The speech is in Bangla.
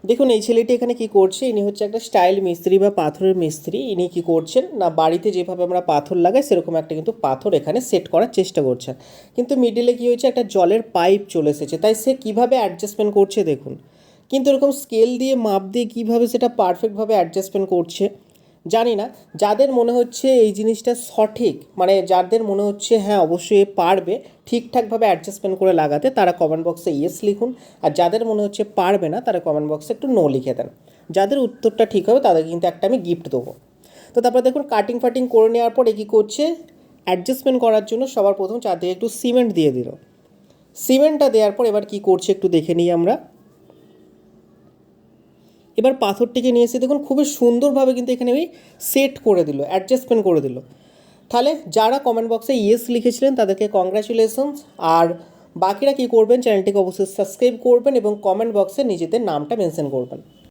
দেখুন এই ছেলেটি এখানে কি করছে, ইনি হচ্ছে একটা স্টাইল মিস্ত্রি বা পাথরের মিস্ত্রি। ইনি কি করছেন না, বাড়িতে যেভাবে আমরা পাথর লাগাই সেরকম একটা কিন্তু পাথর এখানে সেট করার চেষ্টা করছেন। কিন্তু মিডিলে কি হয়েছে, একটা জলের পাইপ চলে এসেছে, তাই সে কিভাবে অ্যাডজাস্টমেন্ট করছে দেখুন। কিন্তু এরকম স্কেল দিয়ে মাপ দিয়ে কীভাবে সেটা পারফেক্টভাবে অ্যাডজাস্টমেন্ট করছে জানি না। যাদের মনে হচ্ছে এই জিনিসটা সঠিক, মানে যাদের মনে হচ্ছে হ্যাঁ অবশ্যই এ পারবে ঠিকঠাকভাবে অ্যাডজাস্টমেন্ট করে লাগাতে, তারা কমেন্ট বক্সে ইয়েস লিখুন। আর যাদের মনে হচ্ছে পারবে না তারা কমেন্ট বক্সে একটু নো লিখে দেন। যাদের উত্তরটা ঠিক হবে তাদেরকে কিন্তু একটা আমি গিফট দেবো। তো তারপর দেখুন কাটিং ফাটিং করে নেওয়ার পর এ কী করছে, অ্যাডজাস্টমেন্ট করার জন্য সবার প্রথম চারদিকে একটু সিমেন্ট দিয়ে দিল। সিমেন্টটা দেওয়ার পর এবার কী করছে একটু দেখে নিই আমরা। এবার পাথরটিকে নিয়ে এসে দেখুন খুবই সুন্দরভাবে কিন্তু এখানে ওই সেট করে দিল, অ্যাডজাস্টমেন্ট করে দিল। তাহলে যারা কমেন্ট বক্সে ইয়েস লিখেছিলেন তাদেরকে কংগ্রাচুলেশনস। আর বাকিরা কী করবেন, চ্যানেলটিকে অবশ্যই সাবস্ক্রাইব করবেন এবং কমেন্ট বক্সে নিজেদের নামটা মেনশন করবেন।